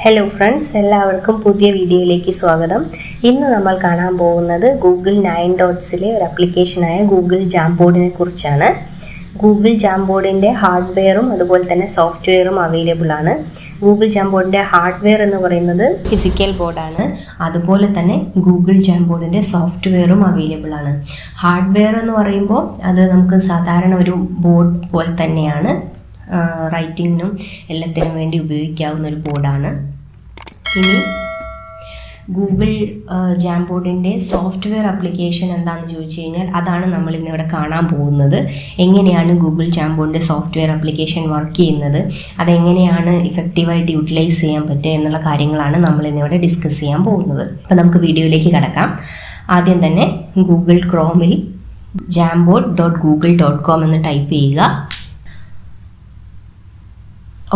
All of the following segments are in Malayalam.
ഹലോ ഫ്രണ്ട്സ്, എല്ലാവർക്കും പുതിയ വീഡിയോയിലേക്ക് സ്വാഗതം. ഇന്ന് നമ്മൾ കാണാൻ പോകുന്നത് ഗൂഗിൾ 9 ഡോട്ട്സിലെ ഒരു ആപ്ലിക്കേഷനായ ഗൂഗിൾ ജാംബോർഡിനെ കുറിച്ചാണ്. ഗൂഗിൾ ജാംബോർഡിൻ്റെ ഹാർഡ്വെയറും അതുപോലെ തന്നെ സോഫ്റ്റ്വെയറും അവൈലബിൾ ആണ്. ഗൂഗിൾ ജാംബോർഡിൻ്റെ ഹാർഡ്വെയർ എന്ന് പറയുന്നത് ഫിസിക്കൽ ബോർഡാണ്. അതുപോലെ തന്നെ ഗൂഗിൾ ജാംബോർഡിൻ്റെ സോഫ്റ്റ്വെയറും അവൈലബിൾ ആണ്. ഹാർഡ്വെയർ എന്ന് പറയുമ്പോൾ അത് നമുക്ക് സാധാരണ ഒരു ബോർഡ് പോലെ തന്നെയാണ്. റൈറ്റിങ്ങിനും എല്ലാത്തിനും വേണ്ടി ഉപയോഗിക്കാവുന്ന ഒരു ബോർഡാണ്. ഇനി ഗൂഗിൾ ജാംബോർഡിൻ്റെ സോഫ്റ്റ്വെയർ ആപ്ലിക്കേഷൻ എന്താണെന്ന് ചോദിച്ചു കഴിഞ്ഞാൽ അതാണ് നമ്മൾ ഇന്നിവിടെ കാണാൻ പോകുന്നത്. എങ്ങനെയാണ് ഗൂഗിൾ ജാംബോർഡിൻ്റെ സോഫ്റ്റ്വെയർ ആപ്ലിക്കേഷൻ വർക്ക് ചെയ്യുന്നത്, അതെങ്ങനെയാണ് ഇഫക്റ്റീവായിട്ട് യൂട്ടിലൈസ് ചെയ്യാൻ പറ്റുക എന്നുള്ള കാര്യങ്ങളാണ് നമ്മൾ ഇന്നിവിടെ ഡിസ്കസ് ചെയ്യാൻ പോകുന്നത്. അപ്പോൾ നമുക്ക് വീഡിയോയിലേക്ക് കടക്കാം. ആദ്യം തന്നെ ഗൂഗിൾ ക്രോമിൽ jamboard.google.com എന്ന് ടൈപ്പ് ചെയ്യുക.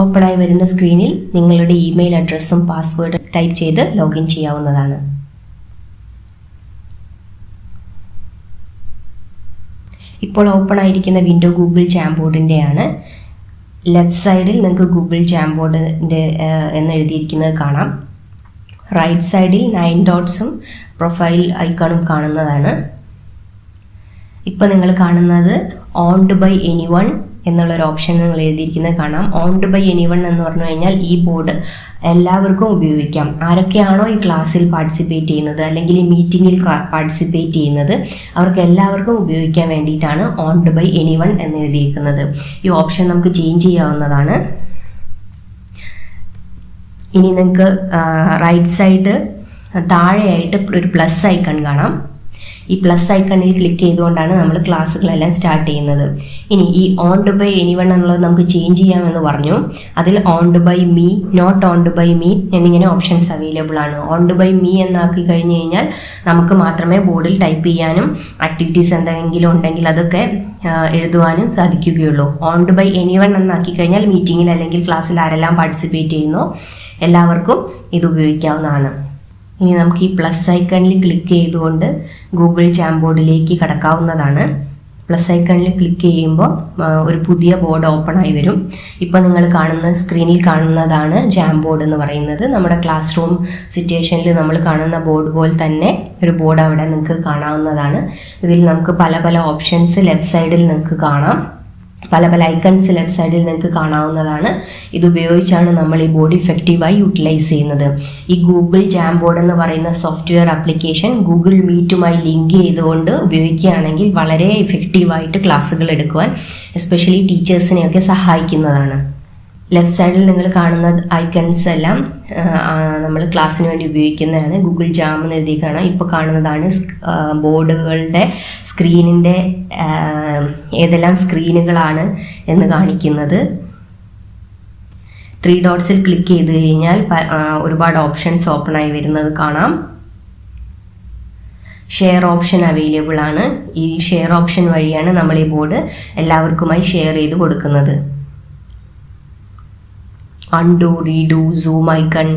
ഓപ്പണായി വരുന്ന സ്ക്രീനിൽ നിങ്ങളുടെ ഇമെയിൽ അഡ്രസ്സും പാസ്വേഡ് ടൈപ്പ് ചെയ്ത് ലോഗിൻ ചെയ്യാവുന്നതാണ്. ഇപ്പോൾ ഓപ്പൺ ആയിരിക്കുന്ന വിൻഡോ ഗൂഗിൾ ജാംബോർഡിൻ്റെയാണ്. ലെഫ്റ്റ് സൈഡിൽ നിങ്ങൾക്ക് ഗൂഗിൾ ജാംബോർഡിൻ്റെ എന്ന് എഴുതിയിരിക്കുന്നത് കാണാം. റൈറ്റ് സൈഡിൽ 9 ഡോട്ട്സും പ്രൊഫൈൽ ഐക്കണും കാണുന്നതാണ്. ഇപ്പോൾ നിങ്ങൾ കാണുന്നത് ഓൺഡ് ബൈ എനിവൺ എന്നുള്ളൊരു ഓപ്ഷൻ നിങ്ങൾ എഴുതിയിരിക്കുന്നത് കാണാം. ഓൺഡ് ബൈ എനിവൺ എന്ന് പറഞ്ഞു കഴിഞ്ഞാൽ ഈ ബോർഡ് എല്ലാവർക്കും ഉപയോഗിക്കാം. ആരൊക്കെയാണോ ഈ ക്ലാസ്സിൽ പാർട്ടിസിപ്പേറ്റ് ചെയ്യുന്നത് അല്ലെങ്കിൽ ഈ മീറ്റിങ്ങിൽ പാർട്ടിസിപ്പേറ്റ് ചെയ്യുന്നത് അവർക്ക് എല്ലാവർക്കും ഉപയോഗിക്കാൻ വേണ്ടിയിട്ടാണ് ഓൺഡ് ബൈ എനിവൺ എന്ന് എഴുതിയിരിക്കുന്നത്. ഈ ഓപ്ഷൻ നമുക്ക് ചേഞ്ച് ചെയ്യാവുന്നതാണ്. ഇനി നിങ്ങൾക്ക് റൈറ്റ് സൈഡ് താഴെയായിട്ട് ഒരു പ്ലസ് ഐക്കൺ കാണാം. ഈ പ്ലസ് ഐക്കണിൽ ക്ലിക്ക് ചെയ്തുകൊണ്ടാണ് നമ്മൾ ക്ലാസ്സുകളെല്ലാം സ്റ്റാർട്ട് ചെയ്യുന്നത്. ഇനി ഈ ഓൺഡ് ബൈ എനിവൺ എന്നുള്ളത് നമുക്ക് ചേഞ്ച് ചെയ്യാമെന്ന് പറഞ്ഞു. അതിൽ owned by me, not owned by me എന്നിങ്ങനെ ഓപ്ഷൻസ് അവൈലബിൾ ആണ്. ഓൺഡ് ബൈ മീ എന്നാക്കി കഴിഞ്ഞ് കഴിഞ്ഞാൽ നമുക്ക് മാത്രമേ ബോർഡിൽ ടൈപ്പ് ചെയ്യാനും ആക്ടിവിറ്റീസ് എന്തെങ്കിലും ഉണ്ടെങ്കിൽ അതൊക്കെ എഴുതുവാനും സാധിക്കുകയുള്ളൂ. ഓൺഡ് ബൈ എനിവൺ എന്നാക്കി കഴിഞ്ഞാൽ മീറ്റിങ്ങിൽ അല്ലെങ്കിൽ ക്ലാസ്സിൽ ആരെല്ലാം പാർട്ടിസിപ്പേറ്റ് ചെയ്യുന്നോ എല്ലാവർക്കും ഇത് ഉപയോഗിക്കാവുന്നതാണ്. ഇനി നമുക്ക് ഈ പ്ലസ് ഐക്കണിൽ ക്ലിക്ക് ചെയ്തുകൊണ്ട് ഗൂഗിൾ ജാംബോർഡിലേക്ക് കടക്കാവുന്നതാണ്. പ്ലസ് ഐക്കണിൽ ക്ലിക്ക് ചെയ്യുമ്പോൾ ഒരു പുതിയ ബോർഡ് ഓപ്പൺ ആയി വരും. ഇപ്പോൾ നിങ്ങൾ കാണുന്ന സ്ക്രീനിൽ കാണുന്നതാണ് ജാംബോർഡ് എന്ന് പറയുന്നത്. നമ്മുടെ ക്ലാസ് റൂം സിറ്റുവേഷനിൽ നമ്മൾ കാണുന്ന ബോർഡ് പോലെ തന്നെ ഒരു ബോർഡ് അവിടെ നിങ്ങൾക്ക് കാണാവുന്നതാണ്. ഇതിൽ നമുക്ക് പല പല ഓപ്ഷൻസ് ലെഫ്റ്റ് സൈഡിൽ നിങ്ങൾക്ക് കാണാം. പല പല ഐക്കൺസ് ലെഫ്റ്റ് സൈഡിൽ നിങ്ങൾക്ക് കാണാവുന്നതാണ്. ഇതുപയോഗിച്ചാണ് നമ്മൾ ഈ ബോർഡ് ഇഫക്റ്റീവായി യൂട്ടിലൈസ് ചെയ്യുന്നത്. ഈ ഗൂഗിൾ ജാംബോർഡ് എന്ന് പറയുന്ന സോഫ്റ്റ്വെയർ ആപ്ലിക്കേഷൻ ഗൂഗിൾ മീറ്റുമായി ലിങ്ക് ചെയ്തുകൊണ്ട് ഉപയോഗിക്കുകയാണെങ്കിൽ വളരെ ഇഫക്റ്റീവായിട്ട് ക്ലാസ്സുകൾ എടുക്കുവാൻ എസ്പെഷ്യലി ടീച്ചേഴ്സിനെയൊക്കെ സഹായിക്കുന്നതാണ്. ലെഫ്റ്റ് സൈഡിൽ നിങ്ങൾ കാണുന്ന ഐക്കൺസ് എല്ലാം നമ്മൾ ക്ലാസ്സിന് വേണ്ടി ഉപയോഗിക്കുന്നതാണ്. ഗൂഗിൾ ജാം എന്ന് എഴുതി കാണാം. ഇപ്പോൾ കാണുന്നതാണ് ബോർഡുകളുടെ സ്ക്രീനിൻ്റെ ഏതെല്ലാം സ്ക്രീനുകളാണ് എന്ന് കാണിക്കുന്നത്. 3 ഡോട്ട്സിൽ ക്ലിക്ക് ചെയ്ത് കഴിഞ്ഞാൽ ഒരുപാട് ഓപ്ഷൻസ് ഓപ്പൺ ആയി വരുന്നത് കാണാം. ഷെയർ ഓപ്ഷൻ അവൈലബിൾ ആണ്. ഈ ഷെയർ ഓപ്ഷൻ വഴിയാണ് നമ്മൾ ഈ ബോർഡ് എല്ലാവർക്കുമായി ഷെയർ ചെയ്ത് കൊടുക്കുന്നത്. Undo, redo, zoom icon,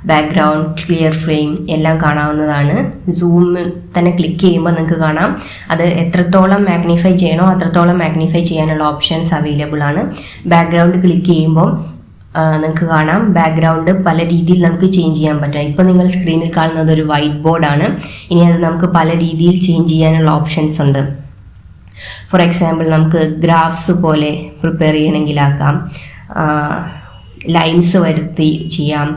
background, clear frame എല്ലാം കാണാവുന്നതാണ്. സൂം തന്നെ ക്ലിക്ക് ചെയ്യുമ്പോൾ നിങ്ങൾക്ക് കാണാം അത് എത്രത്തോളം മാഗ്നിഫൈ ചെയ്യണോ അത്രത്തോളം മാഗ്നിഫൈ ചെയ്യാനുള്ള ഓപ്ഷൻസ് അവൈലബിൾ ആണ്. ബാക്ക്ഗ്രൗണ്ട് ക്ലിക്ക് ചെയ്യുമ്പോൾ നിങ്ങൾക്ക് കാണാം ബാക്ക്ഗ്രൗണ്ട് പല രീതിയിൽ നമുക്ക് ചേഞ്ച് ചെയ്യാൻ പറ്റും. ഇപ്പോൾ നിങ്ങൾ സ്ക്രീനിൽ കാണുന്നത് ഒരു വൈറ്റ് ബോർഡാണ്. ഇനി അത് നമുക്ക് പല രീതിയിൽ ചേഞ്ച് ചെയ്യാനുള്ള ഓപ്ഷൻസ് ഉണ്ട്. ഫോർ എക്സാമ്പിൾ നമുക്ക് ഗ്രാഫ്സ് പോലെ പ്രിപ്പയർ ചെയ്യണമെങ്കിലാക്കാം, ലൈൻസ് വരുത്തി ചെയ്യാം,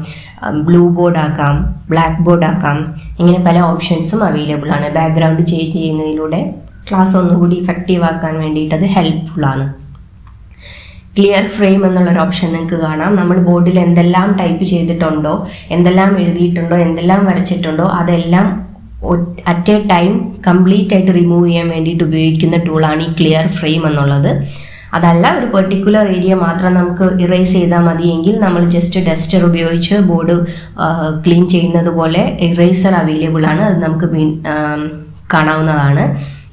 ബ്ലൂ ബോർഡ് ആക്കാം, ബ്ലാക്ക് ബോർഡ് ആക്കാം. ഇങ്ങനെ പല ഓപ്ഷൻസും അവൈലബിൾ ആണ്. ബാക്ക്ഗ്രൗണ്ട് ചേഞ്ച് ചെയ്യുന്നതിലൂടെ ക്ലാസ് ഒന്നുകൂടി ഇഫക്റ്റീവ് ആക്കാൻ വേണ്ടിയിട്ട് അത് ഹെൽപ്ഫുള്ളാണ്. ക്ലിയർ ഫ്രെയിം എന്നുള്ളൊരു ഓപ്ഷൻ നിങ്ങൾക്ക് കാണാം. നമ്മൾ ബോർഡിൽ എന്തെല്ലാം ടൈപ്പ് ചെയ്തിട്ടുണ്ടോ, എന്തെല്ലാം എഴുതിയിട്ടുണ്ടോ, എന്തെല്ലാം വരച്ചിട്ടുണ്ടോ അതെല്ലാം അറ്റ് എ ടൈം കംപ്ലീറ്റ് ആയിട്ട് റിമൂവ് ചെയ്യാൻ വേണ്ടിയിട്ട് ഉപയോഗിക്കുന്ന ടൂളാണ് ഈ ക്ലിയർ ഫ്രെയിം എന്നുള്ളത്. അതല്ല ഒരു പെർട്ടിക്കുലർ ഏരിയ മാത്രം നമുക്ക് ഇറേസ് ചെയ്താൽ മതിയെങ്കിൽ നമ്മൾ ജസ്റ്റ് ഡസ്റ്റർ ഉപയോഗിച്ച് ബോർഡ് ക്ലീൻ ചെയ്യുന്നത് പോലെ ഇറേസർ അവൈലബിൾ ആണ്. അത് നമുക്ക് കാണാവുന്നതാണ്.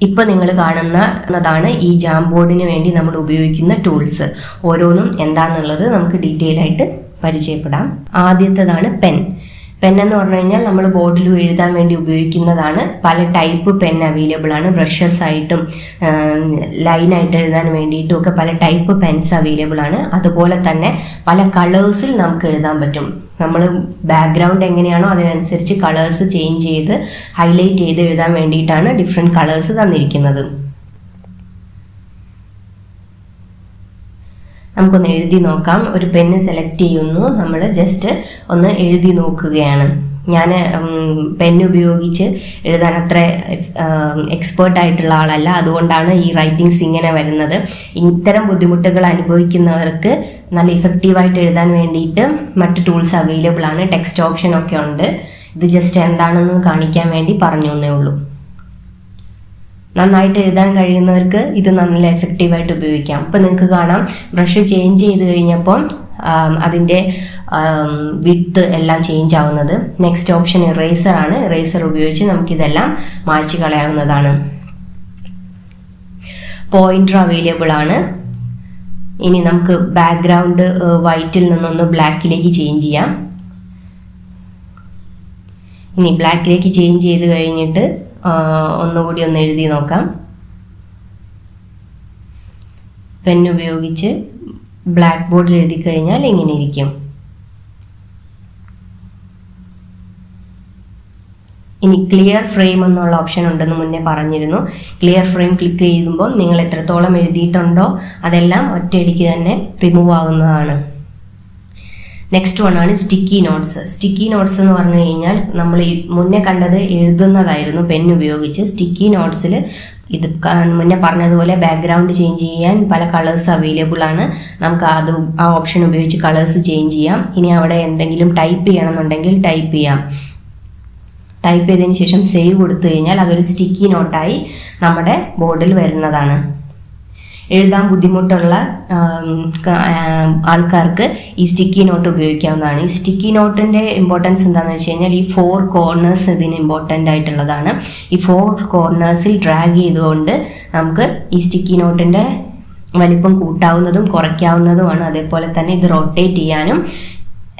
ഇപ്പോൾ നിങ്ങൾ കാണുന്നതാണ് ഈ ജാംബോർഡിന് വേണ്ടി നമ്മൾ ഉപയോഗിക്കുന്ന ടൂൾസ്. ഓരോന്നും എന്താണെന്നുള്ളത് നമുക്ക് ഡീറ്റെയിൽ ആയിട്ട് പരിചയപ്പെടാം. ആദ്യത്തേതാണ് പെൻ. പെൻ എന്ന് പറഞ്ഞു കഴിഞ്ഞാൽ നമ്മൾ ബോർഡിൽ എഴുതാൻ വേണ്ടി ഉപയോഗിക്കുന്നതാണ്. പല ടൈപ്പ് പെൻ അവൈലബിൾ ആണ്. ബ്രഷസ് ആയിട്ടും ലൈനായിട്ട് എഴുതാൻ വേണ്ടിയിട്ടും ഒക്കെ പല ടൈപ്പ് പെൻസ് അവൈലബിൾ ആണ്. അതുപോലെ തന്നെ പല കളേഴ്സിൽ നമുക്ക് എഴുതാൻ പറ്റും. നമ്മൾ ബാക്ക്ഗ്രൗണ്ട് എങ്ങനെയാണോ അതിനനുസരിച്ച് കളേഴ്സ് ചേഞ്ച് ചെയ്ത് ഹൈലൈറ്റ് ചെയ്ത് എഴുതാൻ വേണ്ടിയിട്ടാണ് ഡിഫറെൻറ്റ് കളേഴ്സ് തന്നിരിക്കുന്നത്. നമുക്കൊന്ന് എഴുതി നോക്കാം. ഒരു പെന്ന് സെലക്ട് ചെയ്യുന്നു, നമ്മൾ ജസ്റ്റ് ഒന്ന് എഴുതി നോക്കുകയാണ്. ഞാൻ പെന്ന് ഉപയോഗിച്ച് എഴുതാൻ അത്ര എക്സ്പേർട്ട് ആയിട്ടുള്ള ആളല്ല, അതുകൊണ്ടാണ് ഈ റൈറ്റിങ്സ് ഇങ്ങനെ വരുന്നത്. ഇത്തരം ബുദ്ധിമുട്ടുകൾ അനുഭവിക്കുന്നവർക്ക് നല്ല ഇഫക്റ്റീവായിട്ട് എഴുതാൻ വേണ്ടിയിട്ട് മറ്റ് ടൂൾസ് അവൈലബിൾ ആണ്. ടെക്സ്റ്റ് ഓപ്ഷൻ ഒക്കെ ഉണ്ട്. ഇത് ജസ്റ്റ് എന്താണെന്ന് കാണിക്കാൻ വേണ്ടി പറഞ്ഞു എന്നേ ഉള്ളൂ. നന്നായിട്ട് എഴുതാൻ കഴിയുന്നവർക്ക് ഇത് നല്ല എഫക്റ്റീവായിട്ട് ഉപയോഗിക്കാം. ഇപ്പം നിങ്ങൾക്ക് കാണാം, ബ്രഷ് ചേഞ്ച് ചെയ്ത് കഴിഞ്ഞപ്പോൾ അതിൻ്റെ വിഡ്ത്ത് എല്ലാം ചേഞ്ച് ആവുന്നത്. നെക്സ്റ്റ് ഓപ്ഷൻ ഇറേസർ ആണ്. ഇറേസർ ഉപയോഗിച്ച് നമുക്കിതെല്ലാം മായ്ച്ചു കളയാവുന്നതാണ്. പോയിന്റർ അവൈലബിൾ ആണ്. ഇനി നമുക്ക് ബാക്ക്ഗ്രൗണ്ട് വൈറ്റിൽ നിന്നൊന്ന് ബ്ലാക്കിലേക്ക് ചേഞ്ച് ചെയ്യാം. ഇനി ബ്ലാക്കിലേക്ക് ചേഞ്ച് ചെയ്ത് കഴിഞ്ഞിട്ട് ഒന്നുകൂടി ഒന്ന് എഴുതി നോക്കാം. പെൻ ഉപയോഗിച്ച് ബ്ലാക്ക് ബോർഡിൽ എഴുതി കഴിഞ്ഞാൽ ഇങ്ങനെ ഇരിക്കും. ഇനി ക്ലിയർ ഫ്രെയിം എന്നുള്ള ഓപ്ഷൻ ഉണ്ടെന്ന് മുന്നേ പറഞ്ഞിരുന്നു. ക്ലിയർ ഫ്രെയിം ക്ലിക്ക് ചെയ്യുമ്പോൾ നിങ്ങൾ എത്രത്തോളം എഴുതിയിട്ടുണ്ടോ അതെല്ലാം ഒറ്റയടിക്ക് തന്നെ റിമൂവ് ആവുന്നതാണ്. നെക്സ്റ്റ് വൺ ആണ് സ്റ്റിക്കി നോട്ട്സ്. സ്റ്റിക്കി നോട്ട്സ് എന്ന് പറഞ്ഞു കഴിഞ്ഞാൽ നമ്മൾ മുന്നേ കണ്ടത് എഴുതുന്നതായിരുന്നു പെൻ ഉപയോഗിച്ച്. സ്റ്റിക്കി നോട്ട്സിൽ ഇത് മുന്നേ പറഞ്ഞതുപോലെ ബാക്ക്ഗ്രൗണ്ട് ചേഞ്ച് ചെയ്യാൻ പല കളേഴ്സ് അവൈലബിൾ ആണ്. നമുക്ക് ആ ഓപ്ഷൻ ഉപയോഗിച്ച് കളേഴ്സ് ചേഞ്ച് ചെയ്യാം. ഇനി അവിടെ എന്തെങ്കിലും ടൈപ്പ് ചെയ്യണമെന്നുണ്ടെങ്കിൽ ടൈപ്പ് ചെയ്യാം. ടൈപ്പ് ചെയ്തതിന് ശേഷം സേവ് കൊടുത്തു കഴിഞ്ഞാൽ അതൊരു സ്റ്റിക്കി നോട്ടായി നമ്മുടെ ബോർഡിൽ വരുന്നതാണ്. എഴുതാൻ ബുദ്ധിമുട്ടുള്ള ആൾക്കാർക്ക് ഈ സ്റ്റിക്കി നോട്ട് ഉപയോഗിക്കാവുന്നതാണ്. ഈ സ്റ്റിക്കി നോട്ടിൻ്റെ ഇമ്പോർട്ടൻസ് എന്താണെന്ന് വെച്ച് കഴിഞ്ഞാൽ ഈ 4 കോർണേഴ്സ് ഇതിന് ഇമ്പോർട്ടൻ്റ് ആയിട്ടുള്ളതാണ്. ഈ 4 കോർണേഴ്സിൽ ഡ്രാഗ് ചെയ്തുകൊണ്ട് നമുക്ക് ഈ സ്റ്റിക്കി നോട്ടിൻ്റെ വലിപ്പം കൂട്ടാവുന്നതും കുറയ്ക്കാവുന്നതുമാണ്. അതേപോലെ തന്നെ ഇത് റൊട്ടേറ്റ് ചെയ്യാനും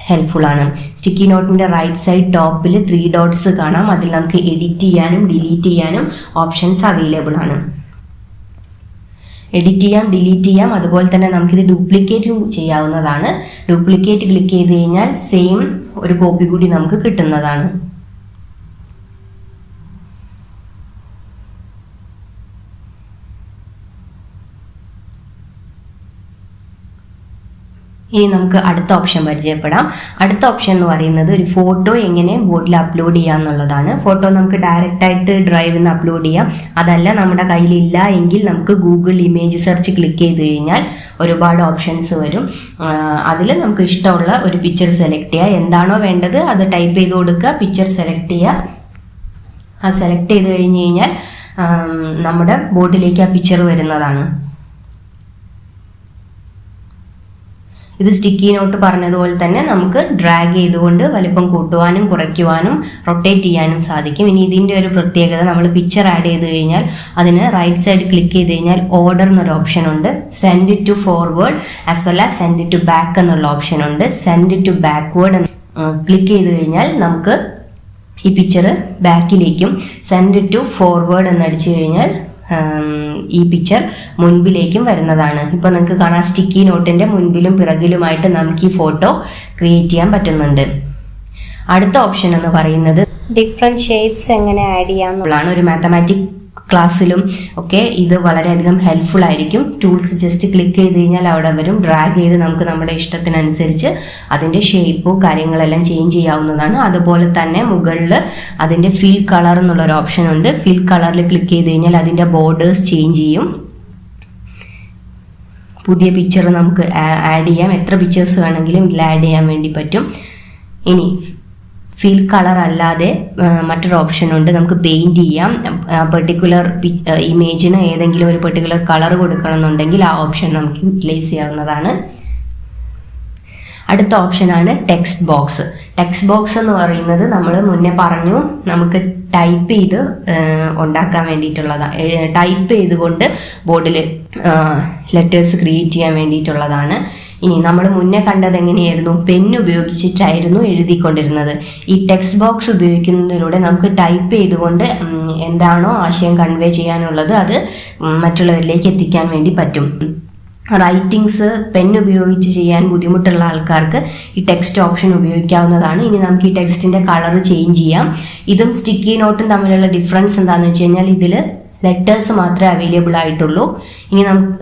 ഹെൽപ്ഫുൾ ആണ്. സ്റ്റിക്കി നോട്ടിൻ്റെ റൈറ്റ് സൈഡ് ടോപ്പിൽ 3 ഡോട്ട്സ് കാണാം. അതിൽ നമുക്ക് എഡിറ്റ് ചെയ്യാനും ഡിലീറ്റ് ചെയ്യാനും ഓപ്ഷൻസ് അവൈലബിൾ ആണ്. എഡിറ്റ് ചെയ്യാം, ഡിലീറ്റ് ചെയ്യാം. അതുപോലെ തന്നെ നമുക്കിത് ഡ്യൂപ്ലിക്കേറ്റ് ചെയ്യാവുന്നതാണ്. ഡ്യൂപ്ലിക്കേറ്റ് ക്ലിക്ക് ചെയ്ത് കഴിഞ്ഞാൽ സെയിം ഒരു കോപ്പി കൂടി നമുക്ക് കിട്ടുന്നതാണ്. ഇനി നമുക്ക് അടുത്ത ഓപ്ഷൻ പരിചയപ്പെടാം. അടുത്ത ഓപ്ഷൻ എന്ന് പറയുന്നത് ഒരു ഫോട്ടോ എങ്ങനെ ബോർഡിൽ അപ്ലോഡ് ചെയ്യാം എന്നുള്ളതാണ്. ഫോട്ടോ നമുക്ക് ഡയറക്റ്റ് ആയിട്ട് ഡ്രൈവിൽ നിന്ന് അപ്ലോഡ് ചെയ്യാം. അതല്ല നമ്മുടെ കയ്യിലില്ല എങ്കിൽ നമുക്ക് ഗൂഗിൾ ഇമേജ് സെർച്ച് ക്ലിക്ക് ചെയ്ത് കഴിഞ്ഞാൽ ഒരുപാട് ഓപ്ഷൻസ് വരും. അതിൽ നമുക്ക് ഇഷ്ടമുള്ള ഒരു പിക്ചർ സെലക്ട് ചെയ്യുക. എന്താണോ വേണ്ടത് അത് ടൈപ്പ് ചെയ്ത് കൊടുക്കുക, പിക്ചർ സെലക്ട് ചെയ്യുക. ആ സെലക്ട് ചെയ്ത് കഴിഞ്ഞ് കഴിഞ്ഞാൽ നമ്മുടെ ബോർഡിലേക്ക് ആ പിക്ചർ വരുന്നതാണ്. ഇത് സ്റ്റിക്കി നോട്ട് പറഞ്ഞതുപോലെ തന്നെ നമുക്ക് ഡ്രാഗ് ചെയ്തുകൊണ്ട് വലിപ്പം കൂട്ടുവാനും കുറയ്ക്കുവാനും റൊട്ടേറ്റ് ചെയ്യാനും സാധിക്കും. ഇനി ഇതിൻ്റെ ഒരു പ്രത്യേകത, നമ്മൾ പിക്ചർ ആഡ് ചെയ്ത് കഴിഞ്ഞാൽ അതിന് റൈറ്റ് സൈഡ് ക്ലിക്ക് ചെയ്ത് കഴിഞ്ഞാൽ ഓർഡർ എന്നൊരു ഓപ്ഷൻ ഉണ്ട്. Send it to forward as well as send it to back എന്നുള്ള ഓപ്ഷൻ ഉണ്ട്. Send it to backward click ചെയ്ത് കഴിഞ്ഞാൽ നമുക്ക് ഈ പിക്ചർ ബാക്കിലേക്കും, സെൻഡ് ഇറ്റ് ടു ഫോർവേഡ് എന്നടിച്ചു കഴിഞ്ഞാൽ ഈ പിക്ചർ മുൻപിലേക്കും വരുന്നതാണ്. ഇപ്പോൾ നിങ്ങൾക്ക് കാണാം, സ്റ്റിക്കി നോട്ടിൻ്റെ മുൻപിലും പിറകിലുമായിട്ട് നമുക്ക് ഈ ഫോട്ടോ ക്രിയേറ്റ് ചെയ്യാൻ പറ്റുന്നുണ്ട്. അടുത്ത ഓപ്ഷൻ എന്ന് പറയുന്നത് ഡിഫറെൻറ്റ് ഷേപ്സ് എങ്ങനെ ആഡ് ചെയ്യാമെന്നുള്ളതാണ്. ഒരു മാത്തമാറ്റിക് ക്ലാസ്സിലും ഒക്കെ ഇത് വളരെയധികം ഹെൽപ്ഫുൾ ആയിരിക്കും. ടൂൾസ് ജസ്റ്റ് ക്ലിക്ക് ചെയ്ത് കഴിഞ്ഞാൽ അവിടെ വരും. ഡ്രാഗ് ചെയ്ത് നമുക്ക് നമ്മുടെ ഇഷ്ടത്തിനനുസരിച്ച് അതിൻ്റെ ഷേപ്പോ കാര്യങ്ങളെല്ലാം ചേഞ്ച് ചെയ്യാവുന്നതാണ്. അതുപോലെ തന്നെ മുകളിൽ അതിൻ്റെ ഫിൽ കളർ എന്നുള്ളൊരു ഓപ്ഷൻ ഉണ്ട്. ഫിൽ കളറിൽ ക്ലിക്ക് ചെയ്ത് കഴിഞ്ഞാൽ അതിൻ്റെ ബോർഡേഴ്സ് ചേഞ്ച് ചെയ്യും. പുതിയ പിക്ചർ നമുക്ക് ആഡ് ചെയ്യാം. എത്ര പിക്ചേഴ്സ് വേണമെങ്കിലും ഇതിൽ ആഡ് ചെയ്യാൻ വേണ്ടി പറ്റും. ഇനി ഫിൽ കളർ അല്ലാതെ മറ്റൊരു ഓപ്ഷൻ ഉണ്ട്. നമുക്ക് പെയിൻറ് ചെയ്യാം. പെർട്ടിക്കുലർ ഇമേജിന് ഏതെങ്കിലും ഒരു പെർട്ടിക്കുലർ കളർ കൊടുക്കണം എന്നുണ്ടെങ്കിൽ ആ ഓപ്ഷൻ നമുക്ക് യൂട്ടിലൈസ് ചെയ്യാവുന്നതാണ്. അടുത്ത ഓപ്ഷനാണ് ടെക്സ്റ്റ് ബോക്സ്. ടെക്സ്റ്റ് ബോക്സ് എന്ന് പറയുന്നത് നമ്മൾ മുന്നേ പറഞ്ഞു നമുക്ക് ടൈപ്പ് ചെയ്ത് ഉണ്ടാക്കാൻ വേണ്ടിയിട്ടുള്ളതാണ്. ടൈപ്പ് ചെയ്തുകൊണ്ട് ബോർഡിൽ ലെറ്റേഴ്സ് ക്രിയേറ്റ് ചെയ്യാൻ വേണ്ടിയിട്ടുള്ളതാണ്. ഇനി നമ്മൾ മുന്നേ കണ്ടത് എങ്ങനെയായിരുന്നു? പെന്ന് ഉപയോഗിച്ചിട്ടായിരുന്നു എഴുതിക്കൊണ്ടിരുന്നത്. ഈ ടെക്സ്റ്റ് ബോക്സ് ഉപയോഗിക്കുന്നതിലൂടെ നമുക്ക് ടൈപ്പ് ചെയ്തുകൊണ്ട് എന്താണോ ആശയം കൺവേ ചെയ്യാനുള്ളത് അത് മറ്റുള്ളവരിലേക്ക് എത്തിക്കാൻ വേണ്ടി പറ്റും. റൈറ്റിങ്സ് പെൻ ഉപയോഗിച്ച് ചെയ്യാൻ ബുദ്ധിമുട്ടുള്ള ആൾക്കാർക്ക് ഈ ടെക്സ്റ്റ് ഓപ്ഷൻ ഉപയോഗിക്കാവുന്നതാണ്. ഇനി നമുക്ക് ഈ ടെക്സ്റ്റിന്റെ കളർ ചേഞ്ച് ചെയ്യാം. ഇതും സ്റ്റിക്കി നോട്ടും തമ്മിലുള്ള ഡിഫറൻസ് എന്താണെന്ന് വെച്ച് കഴിഞ്ഞാൽ ഇതിൽ ലെറ്റേഴ്സ് മാത്രമേ അവൈലബിൾ ആയിട്ടുള്ളൂ. ഇനി നമുക്ക്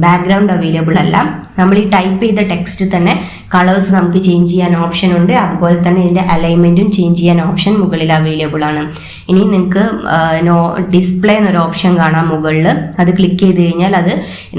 ബാക്ക്ഗ്രൗണ്ട് അവൈലബിൾ അല്ല. നമ്മൾ ഈ ടൈപ്പ് ചെയ്ത ടെക്സ്റ്റ് തന്നെ കളേഴ്സ് നമുക്ക് ചേഞ്ച് ചെയ്യാൻ ഓപ്ഷൻ ഉണ്ട്. അതുപോലെ തന്നെ ഇതിൻ്റെ അലൈൻമെൻറ്റും ചേഞ്ച് ചെയ്യാൻ ഓപ്ഷൻ മുകളിൽ അവൈലബിൾ ആണ്. ഇനി നിങ്ങൾക്ക് ഡിസ്പ്ലേ എന്നൊരു ഓപ്ഷൻ കാണാം മുകളിൽ. അത് ക്ലിക്ക് ചെയ്ത് കഴിഞ്ഞാൽ അത്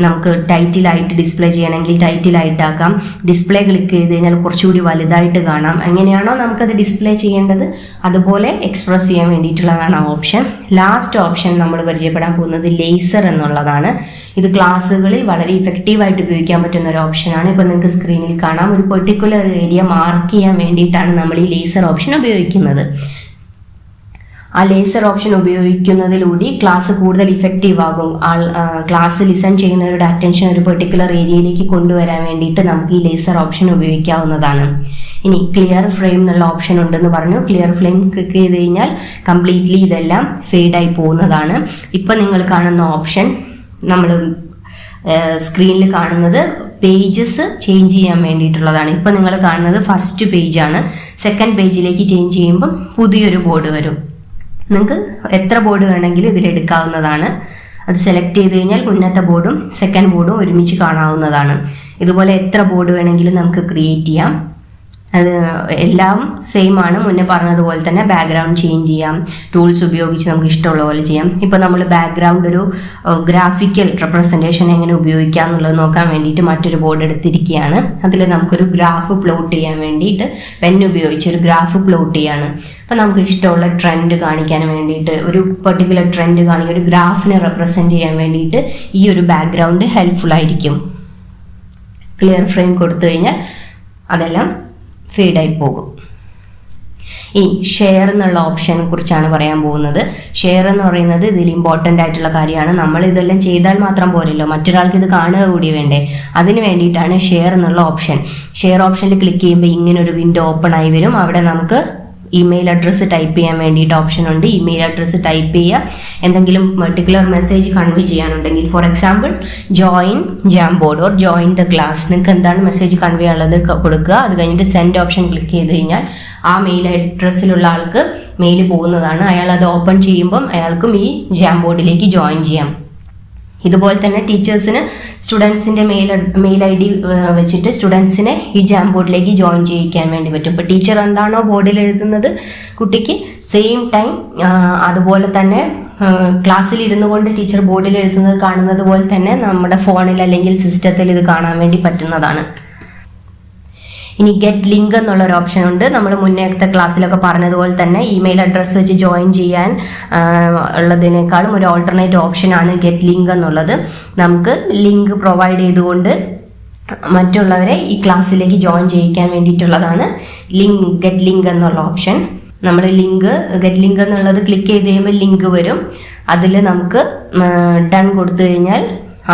നമുക്ക് ടൈറ്റിലായിട്ട് ഡിസ്പ്ലേ ചെയ്യണമെങ്കിൽ ടൈറ്റിലായിട്ടാക്കാം. ഡിസ്പ്ലേ ക്ലിക്ക് ചെയ്ത് കഴിഞ്ഞാൽ കുറച്ചുകൂടി വലുതായിട്ട് കാണാം. എങ്ങനെയാണോ നമുക്കത് ഡിസ്പ്ലേ ചെയ്യേണ്ടത് അതുപോലെ എക്സ്പ്രസ് ചെയ്യാൻ വേണ്ടിയിട്ടുള്ളതാണ് ആ ഓപ്ഷൻ. ലാസ്റ്റ് ഓപ്ഷൻ നമ്മൾ പരിചയപ്പെടാൻ പോകുന്നത് ലേസർ എന്നുള്ളതാണ്. ഇത് ക്ലാസ്സുകളിൽ വളരെ ഇഫക്റ്റീവായിട്ട് ഉപയോഗിക്കാൻ പറ്റുന്ന ഒരു ഓപ്ഷനാണ്. ഇപ്പം നിങ്ങൾക്ക് സ്ക്രീനിൽ കാണാം. ഒരു പെർട്ടിക്കുലർ ഏരിയ മാർക്ക് ചെയ്യാൻ വേണ്ടിയിട്ടാണ് നമ്മൾ ഈ ലേസർ ഓപ്ഷൻ ഉപയോഗിക്കുന്നത്. ആ ലേസർ ഓപ്ഷൻ ഉപയോഗിക്കുന്നതിലൂടെ ക്ലാസ് കൂടുതൽ ഇഫക്റ്റീവ് ആകും. ക്ലാസ് ലിസൺ ചെയ്യുന്നവരുടെ അറ്റൻഷൻ ഒരു പെർട്ടിക്കുലർ ഏരിയയിലേക്ക് കൊണ്ടുവരാൻ വേണ്ടിയിട്ട് നമുക്ക് ഈ ലേസർ ഓപ്ഷൻ ഉപയോഗിക്കാവുന്നതാണ്. ഇനി ക്ലിയർ ഫ്രെയിം എന്നുള്ള ഓപ്ഷൻ ഉണ്ടെന്ന് പറഞ്ഞു. ക്ലിയർ ഫ്രെയിം ക്ലിക്ക് ചെയ്ത് കഴിഞ്ഞാൽ കംപ്ലീറ്റ്ലി ഇതെല്ലാം ഫെയ്ഡായി പോകുന്നതാണ്. ഇപ്പം നിങ്ങൾ കാണുന്ന ഓപ്ഷൻ നമ്മൾ സ്ക്രീനിൽ കാണുന്നത് പേജസ് ചേഞ്ച് ചെയ്യാൻ വേണ്ടിയിട്ടുള്ളതാണ്. ഇപ്പം നിങ്ങൾ കാണുന്നത് ഫസ്റ്റ് പേജാണ്. സെക്കൻഡ് പേജിലേക്ക് ചേഞ്ച് ചെയ്യുമ്പം പുതിയൊരു ബോർഡ് വരും. നിങ്ങൾക്ക് എത്ര ബോർഡ് വേണമെങ്കിലും ഇതിലെടുക്കാവുന്നതാണ്. അത് സെലക്ട് ചെയ്ത് കഴിഞ്ഞാൽ മുന്നത്തെ ബോർഡും സെക്കൻഡ് ബോർഡും ഒരുമിച്ച് കാണാവുന്നതാണ്. ഇതുപോലെ എത്ര ബോർഡ് വേണമെങ്കിലും നമുക്ക് ക്രിയേറ്റ് ചെയ്യാം. അത് എല്ലാം സെയിം ആണ്. മുന്നേ പറഞ്ഞതുപോലെ തന്നെ ബാക്ക്ഗ്രൗണ്ട് ചേഞ്ച് ചെയ്യാം. ടൂൾസ് ഉപയോഗിച്ച് നമുക്ക് ഇഷ്ടമുള്ള പോലെ ചെയ്യാം. ഇപ്പോൾ നമ്മൾ ബാക്ക്ഗ്രൗണ്ട് ഒരു ഗ്രാഫിക്കൽ റെപ്രസെൻറ്റേഷൻ എങ്ങനെ ഉപയോഗിക്കാം എന്നുള്ളത് നോക്കാൻ വേണ്ടിയിട്ട് മറ്റൊരു ബോർഡ് എടുത്തിരിക്കുകയാണ്. അതിൽ നമുക്കൊരു ഗ്രാഫ് പ്ലോട്ട് ചെയ്യാൻ വേണ്ടിയിട്ട് പെൻ ഉപയോഗിച്ച് ഒരു ഗ്രാഫ് പ്ലോട്ട് ചെയ്യാണ്. അപ്പം നമുക്ക് ഇഷ്ടമുള്ള ട്രെൻഡ് കാണിക്കാൻ വേണ്ടിയിട്ട് ഒരു പെർട്ടിക്കുലർ ട്രെൻഡ് കാണിക്കാൻ ഒരു ഗ്രാഫിനെ റെപ്രസെൻറ്റ് ചെയ്യാൻ വേണ്ടിയിട്ട് ഈ ഒരു ബാക്ക്ഗ്രൗണ്ട് ഹെൽപ്ഫുൾ ആയിരിക്കും. ക്ലിയർ ഫ്രെയിം കൊടുത്തു കഴിഞ്ഞാൽ അതെല്ലാം ഫീഡായി പോകും. ഇനി ഷെയർ എന്നുള്ള ഓപ്ഷനെ കുറിച്ചാണ് പറയാൻ പോകുന്നത്. ഷെയർ എന്ന് പറയുന്നത് ഇതിൽ ഇമ്പോർട്ടൻ്റ് ആയിട്ടുള്ള കാര്യമാണ്. നമ്മൾ ഇതെല്ലാം ചെയ്താൽ മാത്രം പോരല്ലോ, മറ്റൊരാൾക്ക് ഇത് കാണുക കൂടി വേണ്ടേ. അതിന് വേണ്ടിയിട്ടാണ് ഷെയർ എന്നുള്ള ഓപ്ഷൻ. ഷെയർ ഓപ്ഷനിൽ ക്ലിക്ക് ചെയ്യുമ്പോൾ ഇങ്ങനെ ഒരു വിൻഡോ ഓപ്പൺ ആയി വരും. അവിടെ നമുക്ക് ഇമെയിൽ അഡ്രസ്സ് ടൈപ്പ് ചെയ്യാൻ വേണ്ടിയിട്ട് ഓപ്ഷൻ ഉണ്ട്. ഇമെയിൽ അഡ്രസ്സ് ടൈപ്പ് ചെയ്യുക. എന്തെങ്കിലും പെർട്ടിക്കുലർ മെസ്സേജ് കൺവേ ചെയ്യാനുണ്ടെങ്കിൽ, for example join Jamboard or join the class, നിങ്ങൾക്ക് എന്താണ് മെസ്സേജ് കൺവേ ചെയ്യാനുള്ളത് കൊടുക്കുക. അത് കഴിഞ്ഞിട്ട് സെൻഡ് ഓപ്ഷൻ ക്ലിക്ക് ചെയ്ത് കഴിഞ്ഞാൽ ആ മെയിൽ അഡ്രസ്സിലുള്ള ആൾക്ക് മെയിൽ പോകുന്നതാണ്. അയാൾ അത് ഓപ്പൺ ചെയ്യുമ്പം അയാൾക്കും ഈ ജാംബോർഡിലേക്ക് ജോയിൻ ചെയ്യാം. ഇതുപോലെ തന്നെ ടീച്ചേഴ്സിന് സ്റ്റുഡൻസിൻ്റെ മെയിൽ ഐ ഡി വെച്ചിട്ട് സ്റ്റുഡൻസിനെ ഈ ജാംബോർഡിലേക്ക് ജോയിൻ ചെയ്യിക്കാൻ വേണ്ടി പറ്റും. ഇപ്പോൾ ടീച്ചർ എന്താണോ ബോർഡിൽ എഴുതുന്നത് കുട്ടിക്ക് സെയിം ടൈം അതുപോലെ തന്നെ ക്ലാസ്സിൽ ഇരുന്നു കൊണ്ട് ടീച്ചർ ബോർഡിൽ എഴുതുന്നത് കാണുന്നത് പോലെ തന്നെ നമ്മുടെ ഫോണിൽ അല്ലെങ്കിൽ സിസ്റ്റത്തിൽ ഇത് കാണാൻ വേണ്ടി പറ്റുന്നതാണ്. ഇനി ഗെറ്റ് ലിങ്ക് എന്നുള്ളൊരു ഓപ്ഷൻ ഉണ്ട്. നമ്മൾ മുന്നേത്തെ ക്ലാസ്സിലൊക്കെ പറഞ്ഞതുപോലെ തന്നെ ഇമെയിൽ അഡ്രസ്സ് വെച്ച് ജോയിൻ ചെയ്യാൻ ഉള്ളതിനേക്കാളും ഒരു ഓൾട്ടർനേറ്റ് ഓപ്ഷനാണ് ഗെറ്റ് ലിങ്ക് എന്നുള്ളത്. നമുക്ക് ലിങ്ക് പ്രൊവൈഡ് ചെയ്തുകൊണ്ട് മറ്റുള്ളവരെ ഈ ക്ലാസ്സിലേക്ക് ജോയിൻ ചെയ്യിക്കാൻ വേണ്ടിയിട്ടുള്ളതാണ് ഗെറ്റ് ലിങ്ക് എന്നുള്ള ഓപ്ഷൻ. നമ്മൾ ഗെറ്റ് ലിങ്ക് എന്നുള്ളത് ക്ലിക്ക് ചെയ്ത് കഴിയുമ്പോൾ ലിങ്ക് വരും. അതിൽ നമുക്ക് ഡൺ കൊടുത്തു കഴിഞ്ഞാൽ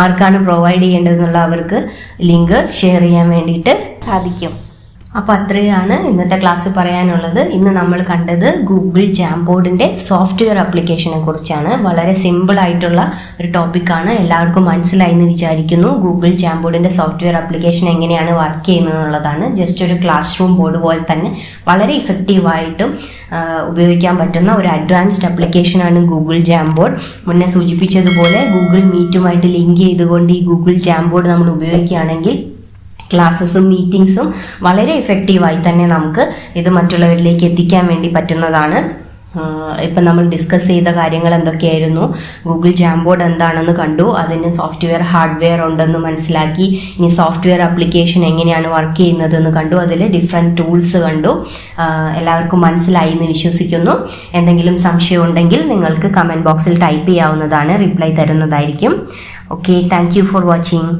ആർക്കാണ് പ്രൊവൈഡ് ചെയ്യേണ്ടതെന്നുള്ള അവർക്ക് ലിങ്ക് ഷെയർ ചെയ്യാൻ വേണ്ടിയിട്ട് സാധിക്കും. അപ്പോൾ അത്രയാണ് ഇന്നത്തെ ക്ലാസ് പറയാനുള്ളത്. ഇന്ന് നമ്മൾ കണ്ടത് ഗൂഗിൾ ജാംബോർഡിൻ്റെ സോഫ്റ്റ്വെയർ ആപ്ലിക്കേഷനെ കുറിച്ചാണ്. വളരെ സിമ്പിൾ ആയിട്ടുള്ള ഒരു ടോപ്പിക്കാണ്. എല്ലാവർക്കും മനസ്സിലായി എന്ന് വിചാരിക്കുന്നു. ഗൂഗിൾ ജാംബോർഡിൻ്റെ സോഫ്റ്റ്വെയർ ആപ്ലിക്കേഷൻ എങ്ങനെയാണ് വർക്ക് ചെയ്യുന്നത് എന്നുള്ളതാണ്. ജസ്റ്റ് ഒരു ക്ലാസ് റൂം ബോർഡ് പോലെ തന്നെ വളരെ ഇഫക്റ്റീവായിട്ടും ഉപയോഗിക്കാൻ പറ്റുന്ന ഒരു അഡ്വാൻസ്ഡ് ആപ്ലിക്കേഷനാണ് ഗൂഗിൾ ജാംബോർഡ്. മുന്നേ സൂചിപ്പിച്ചതുപോലെ ഗൂഗിൾ മീറ്റുമായിട്ട് ലിങ്ക് ചെയ്തുകൊണ്ട് ഈ ഗൂഗിൾ ജാംബോർഡ് നമ്മൾ ഉപയോഗിക്കുകയാണെങ്കിൽ ക്ലാസ്സസും മീറ്റിംഗ്സും വളരെ എഫക്റ്റീവായി തന്നെ നമുക്ക് ഇത് മറ്റുള്ളവരിലേക്ക് എത്തിക്കാൻ വേണ്ടി പറ്റുന്നതാണ്. ഇപ്പം നമ്മൾ ഡിസ്കസ് ചെയ്ത കാര്യങ്ങൾ എന്തൊക്കെയായിരുന്നു? ഗൂഗിൾ ജാംബോർഡ് എന്താണെന്ന് കണ്ടു, അതിന് സോഫ്റ്റ്വെയർ ഹാർഡ്വെയർ ഉണ്ടെന്ന് മനസ്സിലാക്കി. ഇനി സോഫ്റ്റ്വെയർ ആപ്ലിക്കേഷൻ എങ്ങനെയാണ് വർക്ക് ചെയ്യുന്നതെന്ന് കണ്ടു, അതിൽ ഡിഫറെൻറ്റ് ടൂൾസ് കണ്ടു. എല്ലാവർക്കും മനസ്സിലായി എന്ന് വിശ്വസിക്കുന്നു. എന്തെങ്കിലും സംശയം ഉണ്ടെങ്കിൽ നിങ്ങൾക്ക് കമൻറ്റ് ബോക്സിൽ ടൈപ്പ് ചെയ്യാവുന്നതാണ്. റിപ്ലൈ തരുന്നതായിരിക്കും. Okay, thank you for watching.